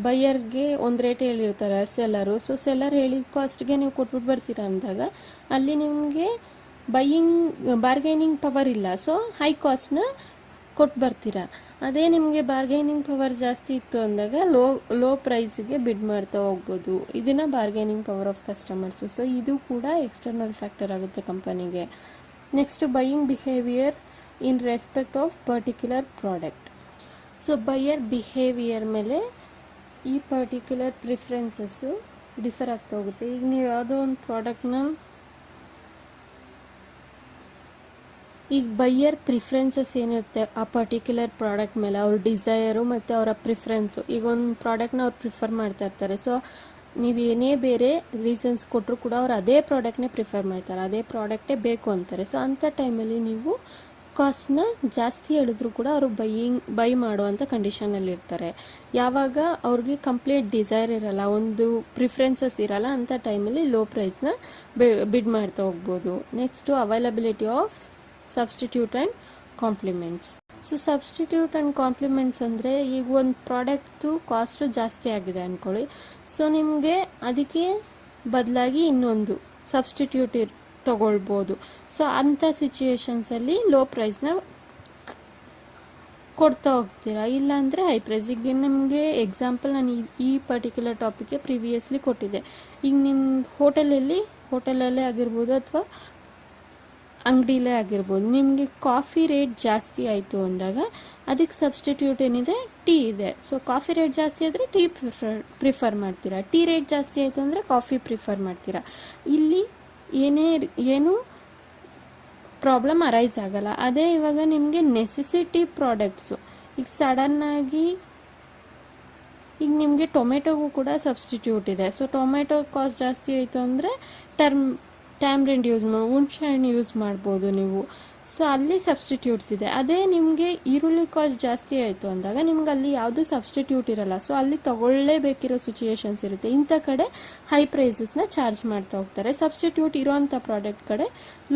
ಬೈಯರ್ಗೆ ಒಂದು ರೇಟ್ ಹೇಳಿರ್ತಾರೆ ಸೆಲ್ಲರು. ಸೊ ಸೆಲ್ಲರ್ ಹೇಳಿದ ಕಾಸ್ಟ್ಗೆ ನೀವು ಕೊಟ್ಬಿಟ್ಟು ಬರ್ತೀರಾ ಅಂದಾಗ ಅಲ್ಲಿ ನಿಮಗೆ ಬಾರ್ಗೇನಿಂಗ್ ಪವರ್ ಇಲ್ಲ. ಸೊ ಹೈ ಕಾಸ್ಟ್ನ ಕೊಟ್ಟು ಬರ್ತೀರಾ. ಅದೇ ನಿಮಗೆ ಬಾರ್ಗೇನಿಂಗ್ ಪವರ್ ಜಾಸ್ತಿ ಇತ್ತು ಅಂದಾಗ ಲೋ ಪ್ರೈಸಿಗೆ ಬಿಡ್ ಮಾಡ್ತಾ ಹೋಗ್ಬೋದು. ಇದನ್ನು bargaining power of customers. So ಇದು ಕೂಡ ಎಕ್ಸ್ಟರ್ನಲ್ ಫ್ಯಾಕ್ಟರ್ ಆಗುತ್ತೆ ಕಂಪನಿಗೆ. Next buying behaviour in respect of particular product. So buyer behaviour ಮೇಲೆ ಈ ಪರ್ಟಿಕ್ಯುಲರ್ ಪ್ರಿಫರೆನ್ಸಸ್ಸು ಡಿಫರ್ ಆಗ್ತಾ ಹೋಗುತ್ತೆ. ಈಗ ನೀವು ಯಾವುದೋ ಒಂದು ಪ್ರಾಡಕ್ಟ್ನ, ಈಗ ಬೈಯರ್ ಪ್ರಿಫರೆನ್ಸಸ್ ಏನಿರುತ್ತೆ ಆ ಪರ್ಟಿಕ್ಯುಲರ್ ಪ್ರಾಡಕ್ಟ್ ಮೇಲೆ, ಅವ್ರ ಡಿಸೈರು ಮತ್ತು ಅವರ ಪ್ರಿಫರೆನ್ಸು. ಈಗ ಒಂದು ಪ್ರಾಡಕ್ಟ್ನ ಅವ್ರು ಪ್ರಿಫರ್ ಮಾಡ್ತಾ ಇರ್ತಾರೆ. ಸೊ ನೀವೇನೇ ಬೇರೆ ರೀಸನ್ಸ್ ಕೊಟ್ಟರು ಕೂಡ ಅವ್ರು ಅದೇ ಪ್ರಾಡಕ್ಟ್ನೇ ಪ್ರಿಫರ್ ಮಾಡ್ತಾರೆ, ಅದೇ ಪ್ರಾಡಕ್ಟೇ ಬೇಕು ಅಂತಾರೆ. ಸೊ ಅಂಥ ಟೈಮಲ್ಲಿ ನೀವು ಕಾಸ್ಟ್ನ ಜಾಸ್ತಿ ಹೇಳಿದ್ರು ಕೂಡ ಅವರು ಬೈ ಮಾಡುವಂಥ ಕಂಡೀಷನಲ್ಲಿ ಇರ್ತಾರೆ. ಯಾವಾಗ ಅವ್ರಿಗೆ ಕಂಪ್ಲೀಟ್ ಡಿಸೈರ್ ಇರಲ್ಲ, ಒಂದು ಪ್ರಿಫರೆನ್ಸಸ್ ಇರಲ್ಲ, ಅಂಥ ಟೈಮಲ್ಲಿ ಲೋ ಪ್ರೈಸ್ನ ಬಿಡ್ ಮಾಡ್ತಾ ಹೋಗ್ಬೋದು. Next availability of substitute and compliments. So substitute and compliments ಅಂದರೆ, ಈಗ ಒಂದು ಪ್ರಾಡಕ್ಟ್ದು ಕಾಸ್ಟು ಜಾಸ್ತಿ ಆಗಿದೆ ಅಂದ್ಕೊಳ್ಳಿ. ಸೊ ನಿಮಗೆ ಅದಕ್ಕೆ ಬದಲಾಗಿ ಇನ್ನೊಂದು ಸಬ್ಸ್ಟಿಟ್ಯೂಟ್ ತೊಗೊಳ್ಬೋದು. ಸೊ ಅಂಥ ಸಿಚುಯೇಷನ್ಸಲ್ಲಿ ಲೋ ಪ್ರೈಸ್ನ ಕೊಡ್ತಾ ಹೋಗ್ತೀರಾ. ಇಲ್ಲಾಂದರೆ ಹೈ ಪ್ರೈಸ್. ಈಗ ನಿಮಗೆ ಎಕ್ಸಾಂಪಲ್ ನಾನು ಈ ಪರ್ಟಿಕ್ಯುಲರ್ ಟಾಪಿಕ್ಗೆ ಪ್ರಿವಿಯಸ್ಲಿ ಕೊಟ್ಟಿದ್ದೆ. ಈಗ ನಿಮ್ಮ ಹೋಟೆಲಲ್ಲೇ ಆಗಿರ್ಬೋದು ಅಥವಾ ಅಂಗಡಿಲೇ ಆಗಿರ್ಬೋದು. ನಿಮಗೆ ಕಾಫಿ ರೇಟ್ ಜಾಸ್ತಿ ಆಯಿತು ಅಂದಾಗ ಅದಕ್ಕೆ ಸಬ್ಸ್ಟಿಟ್ಯೂಟ್ ಏನಿದೆ, ಟೀ ಇದೆ. ಸೊ ಕಾಫಿ ರೇಟ್ ಜಾಸ್ತಿ ಆದರೆ ಟೀ ಪ್ರಿಫರ್ ಮಾಡ್ತೀರಾ, ಟೀ ರೇಟ್ ಜಾಸ್ತಿ ಆಯಿತು ಅಂದರೆ ಕಾಫಿ ಪ್ರಿಫರ್ ಮಾಡ್ತೀರಾ. ಇಲ್ಲಿ ಏನು ಪ್ರಾಬ್ಲಮ್ ಅರೈಸ್ ಆಗಲ್ಲ. ಅದೇ ಇವಾಗ ನಿಮಗೆ ನೆಸೆಸಿಟಿ ಪ್ರಾಡಕ್ಟ್ಸು, ಈಗ ಸಡನ್ನಾಗಿ ಈಗ ನಿಮಗೆ ಟೊಮೆಟೊಗೂ ಕೂಡ ಸಬ್ಸ್ಟಿಟ್ಯೂಟ್ ಇದೆ. ಸೊ ಟೊಮೆಟೊ ಕಾಸ್ಟ್ ಜಾಸ್ತಿ ಆಯಿತು ಅಂದರೆ ಟ್ಯಾಮ್ರಿಂಡ್ ಹುಣಸೆ ಹಣ್ಣು ಯೂಸ್ ಮಾಡ್ಬೋದು ನೀವು. ಸೊ ಅಲ್ಲಿ ಸಬ್ಸ್ಟಿಟ್ಯೂಟ್ಸ್ ಇದೆ. ಅದೇ ನಿಮಗೆ ಈರುಳ್ಳಿ ಕಾಸ್ಟ್ ಜಾಸ್ತಿ ಆಯಿತು ಅಂದಾಗ ನಿಮ್ಗೆ ಅಲ್ಲಿ ಯಾವುದೂ ಸಬ್ಸ್ಟಿಟ್ಯೂಟ್ ಇರಲ್ಲ. ಸೊ ಅಲ್ಲಿ ತಗೊಳ್ಳೇಬೇಕಿರೋ ಸಿಚುಯೇಷನ್ಸ್ ಇರುತ್ತೆ. ಇಂಥ ಕಡೆ ಹೈ ಪ್ರೈಸಸ್ನ ಚಾರ್ಜ್ ಮಾಡ್ತಾ ಹೋಗ್ತಾರೆ, ಸಬ್ಸ್ಟಿಟ್ಯೂಟ್ ಇರೋವಂಥ ಪ್ರಾಡಕ್ಟ್ ಕಡೆ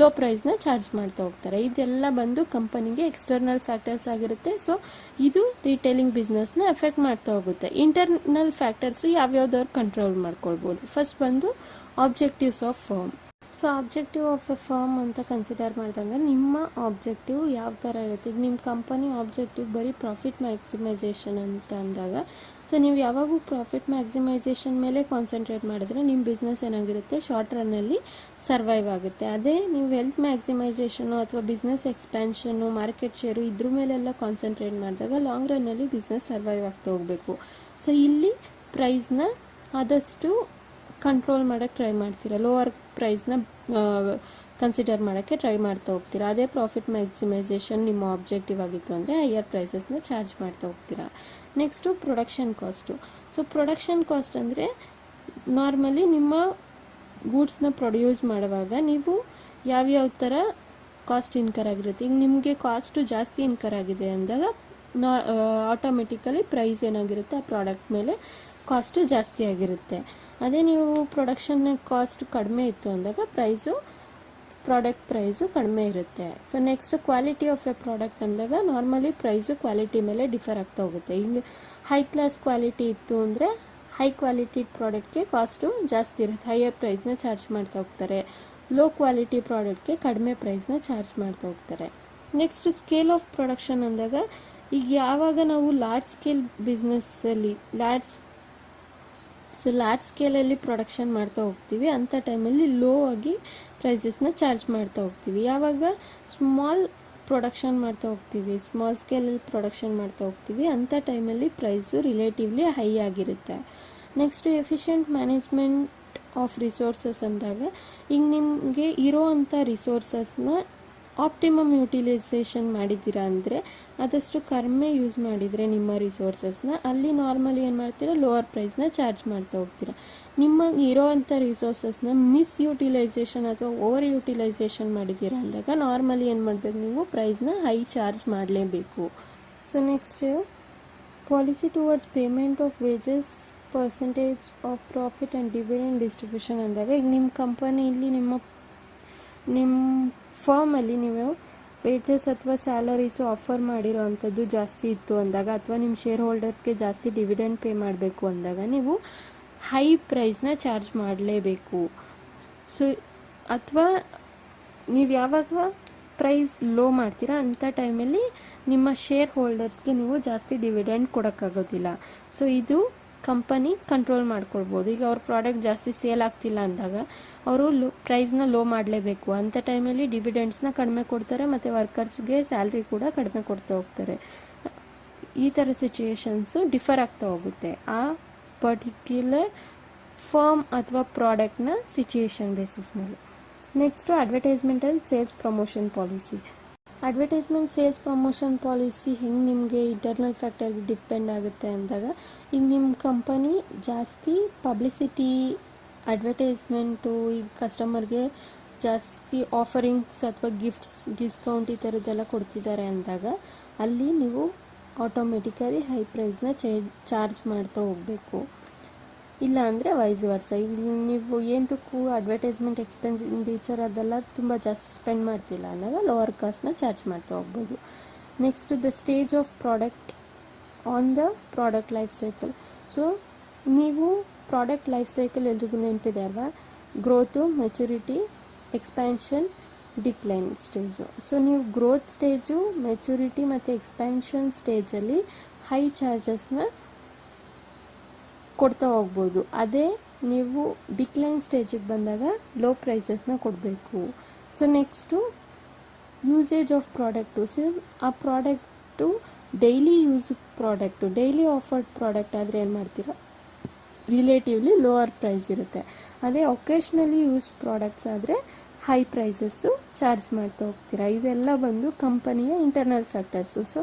ಲೋ ಪ್ರೈಸ್ನ ಚಾರ್ಜ್ ಮಾಡ್ತಾ ಹೋಗ್ತಾರೆ. ಇದೆಲ್ಲ ಬಂದು ಕಂಪನಿಗೆ ಎಕ್ಸ್ಟರ್ನಲ್ ಫ್ಯಾಕ್ಟರ್ಸ್ ಆಗಿರುತ್ತೆ. ಸೊ ಇದು ರಿಟೇಲಿಂಗ್ ಬಿಸ್ನೆಸ್ನ ಎಫೆಕ್ಟ್ ಮಾಡ್ತಾ ಹೋಗುತ್ತೆ. ಇಂಟರ್ನಲ್ ಫ್ಯಾಕ್ಟರ್ಸ್ ಯಾವ್ಯಾವ್ದವ್ರು ಕಂಟ್ರೋಲ್ ಮಾಡ್ಕೊಳ್ಬೋದು. ಫಸ್ಟ್ ಬಂದು objectives of firm. So objective of A firm ಅಂತ ಕನ್ಸಿಡರ್ ಮಾಡಿದಾಗ ನಿಮ್ಮ ಆಬ್ಜೆಕ್ಟಿವ್ ಯಾವ ಥರ ಇರುತ್ತೆ. ಈಗ ನಿಮ್ಮ ಕಂಪನಿ ಆಬ್ಜೆಕ್ಟಿವ್ ಬರೀ ಪ್ರಾಫಿಟ್ ಮ್ಯಾಕ್ಸಿಮೈಸೇಷನ್ ಅಂತ ಅಂದಾಗ, ಸೊ ನೀವು ಯಾವಾಗೂ ಪ್ರಾಫಿಟ್ ಮ್ಯಾಕ್ಸಿಮೈಸೇಷನ್ ಮೇಲೆ ಕಾನ್ಸಂಟ್ರೇಟ್ ಮಾಡಿದ್ರೆ ನಿಮ್ಮ ಬಿಸ್ನೆಸ್ ಏನಾಗಿರುತ್ತೆ, ಶಾರ್ಟ್ ರನ್ನಲ್ಲಿ ಸರ್ವೈವ್ ಆಗುತ್ತೆ. ಅದೇ ನೀವು ವೆಲ್ತ್ ಮ್ಯಾಕ್ಸಿಮೈಸೇಷನು ಅಥವಾ ಬಿಸ್ನೆಸ್ ಎಕ್ಸ್ಪ್ಯಾನ್ಷನ್ನು, ಮಾರ್ಕೆಟ್ ಶೇರು ಇದ್ರ ಮೇಲೆಲ್ಲ ಕಾನ್ಸಂಟ್ರೇಟ್ ಮಾಡಿದಾಗ ಲಾಂಗ್ ರನ್ನಲ್ಲಿ ಬಿಸ್ನೆಸ್ ಸರ್ವೈವ್ ಆಗ್ತಾ ಹೋಗಬೇಕು. ಸೊ ಇಲ್ಲಿ ಪ್ರೈಸ್ನ ಆದಷ್ಟು ಕಂಟ್ರೋಲ್ ಮಾಡೋಕ್ಕೆ ಟ್ರೈ ಮಾಡ್ತೀರಾ, ಲೋವರ್ ಪ್ರೈಸ್ನ ಕನ್ಸಿಡರ್ ಮಾಡೋಕ್ಕೆ ಟ್ರೈ ಮಾಡ್ತಾ ಹೋಗ್ತೀರಾ. ಅದೇ ಪ್ರಾಫಿಟ್ ಮ್ಯಾಕ್ಸಿಮೈಸೇಷನ್ ನಿಮ್ಮ ಆಬ್ಜೆಕ್ಟಿವ್ ಆಗಿತ್ತು ಅಂದರೆ ಹೈಯರ್ ಪ್ರೈಸಸ್ನ ಚಾರ್ಜ್ ಮಾಡ್ತಾ ಹೋಗ್ತೀರಾ. Next production cost. So production cost ಅಂದರೆ ನಾರ್ಮಲಿ ನಿಮ್ಮ ಗೂಡ್ಸ್ನ ಪ್ರೊಡ್ಯೂಸ್ ಮಾಡುವಾಗ ನೀವು ಯಾವ್ಯಾವ ಥರ ಕಾಸ್ಟ್ ಇನ್ಕರ್ ಆಗಿರುತ್ತೆ. ಈಗ ನಿಮಗೆ ಕಾಸ್ಟು ಜಾಸ್ತಿ ಇನ್ಕರ್ ಆಗಿದೆ ಅಂದಾಗ ಆಟೋಮೆಟಿಕಲಿ ಪ್ರೈಸ್ ಏನಾಗಿರುತ್ತೆ ಆ ಪ್ರಾಡಕ್ಟ್ ಮೇಲೆ ಕಾಸ್ಟು ಜಾಸ್ತಿ ಆಗಿರುತ್ತೆ. ಅದೇ ನೀವು ಪ್ರೊಡಕ್ಷನ್ ಕಾಸ್ಟ್ ಕಡಿಮೆ ಇತ್ತು ಅಂದಾಗ ಪ್ರಾಡಕ್ಟ್ ಪ್ರೈಸು ಕಡಿಮೆ ಇರುತ್ತೆ. So next quality of A product ಅಂದಾಗ ನಾರ್ಮಲಿ ಪ್ರೈಸು ಕ್ವಾಲಿಟಿ ಮೇಲೆ ಡಿಫರ್ ಆಗ್ತಾ ಹೋಗುತ್ತೆ. ಇಲ್ಲಿ ಹೈ ಕ್ಲಾಸ್ ಕ್ವಾಲಿಟಿ ಇತ್ತು ಅಂದರೆ ಹೈ ಕ್ವಾಲಿಟಿ ಪ್ರಾಡಕ್ಟ್ಗೆ ಕಾಸ್ಟು ಜಾಸ್ತಿ ಇರುತ್ತೆ, ಹೈಯರ್ ಪ್ರೈಸ್ನ ಚಾರ್ಜ್ ಮಾಡ್ತಾ ಹೋಗ್ತಾರೆ. ಲೋ ಕ್ವಾಲಿಟಿ ಪ್ರಾಡಕ್ಟ್ಗೆ ಕಡಿಮೆ ಪ್ರೈಸ್ನ ಚಾರ್ಜ್ ಮಾಡ್ತಾ ಹೋಗ್ತಾರೆ. ನೆಕ್ಸ್ಟ್ ಸ್ಕೇಲ್ ಆಫ್ ಪ್ರೊಡಕ್ಷನ್ ಅಂದಾಗ, ಈಗ ಯಾವಾಗ ನಾವು ಲಾರ್ಜ್ ಸ್ಕೇಲ್ ಬಿಸ್ನೆಸ್ಸಲ್ಲಿ ಲಾರ್ಜ್ ಸ್ಕೇಲಲ್ಲಿ ಪ್ರೊಡಕ್ಷನ್ ಮಾಡ್ತಾ ಹೋಗ್ತೀವಿ ಅಂಥ ಟೈಮಲ್ಲಿ ಲೋ ಆಗಿ ಪ್ರೈಸಸ್ನ ಚಾರ್ಜ್ ಮಾಡ್ತಾ ಹೋಗ್ತೀವಿ. ಯಾವಾಗ ಸ್ಮಾಲ್ ಸ್ಕೇಲಲ್ಲಿ ಪ್ರೊಡಕ್ಷನ್ ಮಾಡ್ತಾ ಹೋಗ್ತೀವಿ ಅಂಥ ಟೈಮಲ್ಲಿ ಪ್ರೈಸು ರಿಲೇಟಿವ್ಲಿ ಹೈ ಆಗಿರುತ್ತೆ. Next efficient management of resources ಅಂದಾಗ, ಈಗ ನಿಮಗೆ ಇರೋ ಅಂಥ ರಿಸೋರ್ಸಸ್ನ ಆಪ್ಟಿಮಮ್ ಯೂಟಿಲೈಸೇಷನ್ ಮಾಡಿದ್ದೀರಾ ಅಂದರೆ, ಆದಷ್ಟು ಕಡಿಮೆ ಯೂಸ್ ಮಾಡಿದರೆ ನಿಮ್ಮ ರಿಸೋರ್ಸಸ್ನ ಅಲ್ಲಿ ನಾರ್ಮಲಿ ಏನು ಮಾಡ್ತೀರಾ, ಲೋವರ್ ಪ್ರೈಸ್ನ ಚಾರ್ಜ್ ಮಾಡ್ತಾ ಹೋಗ್ತೀರಾ. ನಿಮಗೆ ಇರೋವಂಥ ರಿಸೋರ್ಸಸ್ನ ಮಿಸ್ಯೂಟಿಲೈಸೇಷನ್ ಅಥವಾ ಓವರ್ ಯೂಟಿಲೈಸೇಷನ್ ಮಾಡಿದ್ದೀರಾ ಅಂದಾಗ ನಾರ್ಮಲಿ ಏನು ಮಾಡಬೇಕು, ನೀವು ಪ್ರೈಸ್ನ ಹೈ ಚಾರ್ಜ್ ಮಾಡಲೇಬೇಕು. So next policy towards payment of wages, percentage of profit and dividend distribution ಅಂದಾಗ, ಈಗ ನಿಮ್ಮ ಕಂಪನಿಯಲ್ಲಿ ನಿಮ್ಮ ಫರ್ಮಲ್ಲಿ ನೀವು ವೇಜಸ್ ಅಥವಾ ಸ್ಯಾಲರೀಸು ಆಫರ್ ಮಾಡಿರೋ ಅಂಥದ್ದು ಜಾಸ್ತಿ ಇತ್ತು ಅಂದಾಗ, ಅಥವಾ ನಿಮ್ಮ ಶೇರ್ ಹೋಲ್ಡರ್ಸ್ಗೆ ಜಾಸ್ತಿ ಡಿವಿಡೆಂಡ್ ಪೇ ಮಾಡಬೇಕು ಅಂದಾಗ ನೀವು ಹೈ ಪ್ರೈಸ್ನ ಚಾರ್ಜ್ ಮಾಡಲೇಬೇಕು. ಸೊ ಅಥವಾ ನೀವು ಯಾವಾಗ ಪ್ರೈಸ್ ಲೋ ಮಾಡ್ತೀರಾ ಅಂಥ ಟೈಮಲ್ಲಿ ನಿಮ್ಮ ಶೇರ್ ಹೋಲ್ಡರ್ಸ್ಗೆ ನೀವು ಜಾಸ್ತಿ ಡಿವಿಡೆಂಡ್ ಕೊಡೋಕ್ಕಾಗೋದಿಲ್ಲ. ಸೊ ಇದು ಕಂಪನಿ ಕಂಟ್ರೋಲ್ ಮಾಡ್ಕೊಳ್ಬೋದು. ಈಗ ಅವ್ರ ಪ್ರಾಡಕ್ಟ್ ಜಾಸ್ತಿ ಸೇಲ್ ಆಗ್ತಿಲ್ಲ ಅಂದಾಗ ಅವರು ಪ್ರೈಸ್ನ ಲೋ ಮಾಡಲೇಬೇಕು. ಅಂಥ ಟೈಮಲ್ಲಿ ಡಿವಿಡೆಂಡ್ಸ್ನ ಕಡಿಮೆ ಕೊಡ್ತಾರೆ ಮತ್ತು ವರ್ಕರ್ಸ್ಗೆ ಸ್ಯಾಲ್ರಿ ಕೂಡ ಕಡಿಮೆ ಕೊಡ್ತಾ ಹೋಗ್ತಾರೆ. ಈ ಥರ ಸಿಚುಯೇಷನ್ಸು ಡಿಫರ್ ಆಗ್ತಾ ಹೋಗುತ್ತೆ ಆ ಪರ್ಟಿಕ್ಯುಲರ್ ಫರ್ಮ್ ಅಥವಾ ಪ್ರಾಡಕ್ಟ್ನ ಸಿಚುಯೇಷನ್ ಬೇಸಿಸ್ ಮೇಲೆ. Next advertisement and sales promotion policy. Advertisement sales promotion policy ಹೆಂಗೆ ನಿಮಗೆ ಇಂಟರ್ನಲ್ ಫ್ಯಾಕ್ಟರ್ಗೆ ಡಿಪೆಂಡ್ ಆಗುತ್ತೆ ಅಂದಾಗ, ಈಗ ನಿಮ್ಮ ಕಂಪನಿ ಜಾಸ್ತಿ ಪಬ್ಲಿಸಿಟಿ, ಅಡ್ವರ್ಟೈಸ್ಮೆಂಟು, ಈಗ ಕಸ್ಟಮರ್ಗೆ ಜಾಸ್ತಿ ಆಫರಿಂಗ್ಸ್ ಅಥವಾ ಗಿಫ್ಟ್ಸ್, ಡಿಸ್ಕೌಂಟ್ ಈ ಥರದ್ದೆಲ್ಲ ಕೊಡ್ತಿದ್ದಾರೆ ಅಂದಾಗ ಅಲ್ಲಿ ನೀವು ಆಟೋಮೆಟಿಕಲಿ ಹೈ ಪ್ರೈಸ್ನ ಚಾರ್ಜ್ ಮಾಡ್ತಾ ಹೋಗಬೇಕು. ಇಲ್ಲ ಅಂದರೆ ವೈಸ್ ವರ್ಸ. ಈಗ ನೀವು ಏನಕ್ಕೂ ಅಡ್ವರ್ಟೈಸ್ಮೆಂಟ್ ಎಕ್ಸ್ಪೆಂಡಿಚರ್ ಅದೆಲ್ಲ ತುಂಬ ಜಾಸ್ತಿ ಸ್ಪೆಂಡ್ ಮಾಡ್ತಿಲ್ಲ ಅಂದಾಗ ಲೋವರ್ ಕಾಸ್ಟ್ನ ಚಾರ್ಜ್ ಮಾಡ್ತಾ ಹೋಗ್ಬೋದು. Next the stage of product on the product life cycle. So ನೀವು ಪ್ರಾಡಕ್ಟ್ ಲೈಫ್ ಸೈಕಲ್ ಎಲ್ರಿಗೂ ನೆನಪಿದೆ ಅಲ್ವಾ, growth, maturity, expansion, decline stage. So ನೀವು ಗ್ರೋತ್ ಸ್ಟೇಜು, ಮೆಚುರಿಟಿ ಮತ್ತು ಎಕ್ಸ್ಪ್ಯಾನ್ಷನ್ ಸ್ಟೇಜಲ್ಲಿ ಹೈ ಚಾರ್ಜಸ್ನ ಕೊಡ್ತಾ ಹೋಗ್ಬೋದು. ಅದೇ ನೀವು ಡಿಕ್ಲೈನ್ ಸ್ಟೇಜಿಗೆ ಬಂದಾಗ ಲೋ ಪ್ರೈಸಸ್ನ ಕೊಡಬೇಕು. So next usage of product. So ಆ product daily use product, daily afforded product ಆದರೆ ಏನು ಮಾಡ್ತೀರಾ, ರಿಲೇಟಿವ್ಲಿ ಲೋವರ್ ಪ್ರೈಸ್ ಇರುತ್ತೆ. ಅದೇ ಒಕೇಶ್ನಲಿ ಯೂಸ್ಡ್ ಪ್ರಾಡಕ್ಟ್ಸ್ ಆದರೆ ಹೈ ಪ್ರೈಸಸ್ಸು ಚಾರ್ಜ್ ಮಾಡ್ತಾ ಹೋಗ್ತೀರಾ. ಇದೆಲ್ಲ ಬಂದು ಕಂಪನಿಯ ಇಂಟರ್ನಲ್ ಫ್ಯಾಕ್ಟರ್ಸು. ಸೊ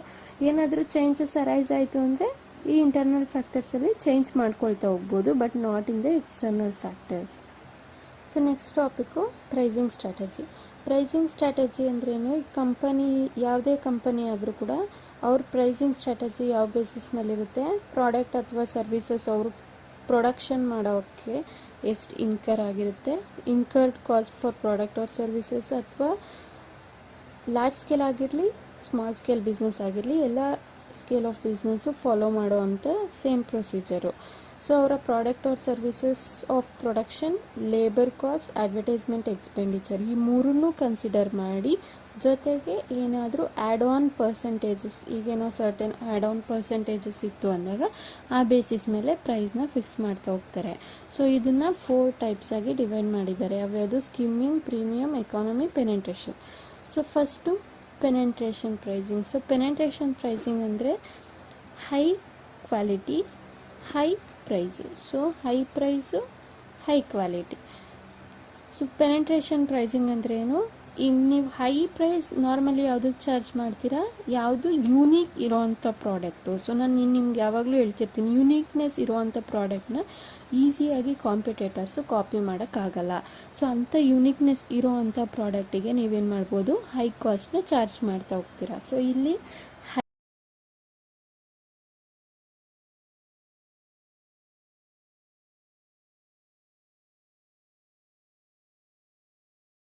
ಏನಾದರೂ ಚೇಂಜಸ್ ಅರೈಸ್ ಆಯಿತು ಅಂದರೆ ಈ ಇಂಟರ್ನಲ್ ಫ್ಯಾಕ್ಟರ್ಸಲ್ಲಿ ಚೇಂಜ್ ಮಾಡ್ಕೊಳ್ತಾ ಹೋಗ್ಬೋದು, but not in the external factors. So next topic pricing strategy. Pricing strategy ಅಂದ್ರೇನು, ಈ ಕಂಪನಿ ಯಾವುದೇ ಕಂಪನಿ ಆದರೂ ಕೂಡ ಅವ್ರ ಪ್ರೈಸಿಂಗ್ ಸ್ಟ್ರಾಟಜಿ ಯಾವ ಬೇಸಿಸ್ ಮೇಲಿರುತ್ತೆ, ಪ್ರಾಡಕ್ಟ್ ಅಥವಾ ಸರ್ವಿಸಸ್ ಅವರು ಪ್ರೊಡಕ್ಷನ್ ಮಾಡೋಕ್ಕೆ ಎಷ್ಟು ಇನ್ಕರ್ ಆಗಿರುತ್ತೆ, incurred cost for product or services, ಅಥವಾ ಲಾರ್ಜ್ ಸ್ಕೇಲ್ ಆಗಿರಲಿ ಸ್ಮಾಲ್ ಸ್ಕೇಲ್ ಬಿಸ್ನೆಸ್ ಆಗಿರಲಿ ಎಲ್ಲ ಸ್ಕೇಲ್ ಆಫ್ ಬಿಸ್ನೆಸ್ಸು ಫಾಲೋ ಮಾಡೋ ಅಂಥ ಸೇಮ್ ಪ್ರೊಸೀಜರು. ಸೊ ಅವರ product or services of production, labour cost, advertisement expenditure ಈ ಮೂರನ್ನೂ ಕನ್ಸಿಡರ್ ಮಾಡಿ, ಜೊತೆಗೆ ಏನಾದರೂ ಆ್ಯಡ್ ಆನ್ ಪರ್ಸೆಂಟೇಜಸ್, ಈಗೇನೋ ಸರ್ಟನ್ ಆ್ಯಡ್ ಆನ್ ಪರ್ಸೆಂಟೇಜಸ್ ಇತ್ತು ಅಂದಾಗ ಆ ಬೇಸಿಸ್ ಮೇಲೆ ಪ್ರೈಸ್ನ ಫಿಕ್ಸ್ ಮಾಡ್ತಾ ಹೋಗ್ತಾರೆ. ಸೊ ಇದನ್ನು 4 ಟೈಪ್ಸ್ ಆಗಿ ಡಿವೈಡ್ ಮಾಡಿದ್ದಾರೆ. ಯಾವ್ಯಾವುದು, skimming, premium, economy, penetration. So first penetration pricing. So penetration pricing ಅಂದರೆ high quality high price. So high price high quality. So penetration pricing ಅಂದ್ರೇನು, ಈಗ ನೀವು ಹೈ ಪ್ರೈಸ್ ನಾರ್ಮಲಿ ಯಾವುದಕ್ಕೆ ಚಾರ್ಜ್ ಮಾಡ್ತೀರಾ, ಯಾವುದು ಯೂನಿಕ್ ಇರೋವಂಥ ಪ್ರಾಡಕ್ಟು. ಸೊ ನಾನು ನಿಮ್ಗೆ ಯಾವಾಗಲೂ ಹೇಳ್ತಿರ್ತೀನಿ, ಯೂನಿಕ್ನೆಸ್ ಇರೋವಂಥ ಪ್ರಾಡಕ್ಟ್ನ ಈಸಿಯಾಗಿ ಕಾಂಪಿಟೇಟರ್ಸು ಕಾಪಿ ಮಾಡೋಕ್ಕಾಗಲ್ಲ. ಸೊ ಅಂಥ ಯೂನಿಕ್ನೆಸ್ ಇರೋವಂಥ ಪ್ರಾಡಕ್ಟಿಗೆ ನೀವೇನು ಮಾಡ್ಬೋದು, ಹೈ ಕಾಸ್ಟ್ನ ಚಾರ್ಜ್ ಮಾಡ್ತಾ ಹೋಗ್ತೀರಾ. ಸೊ ಇಲ್ಲಿ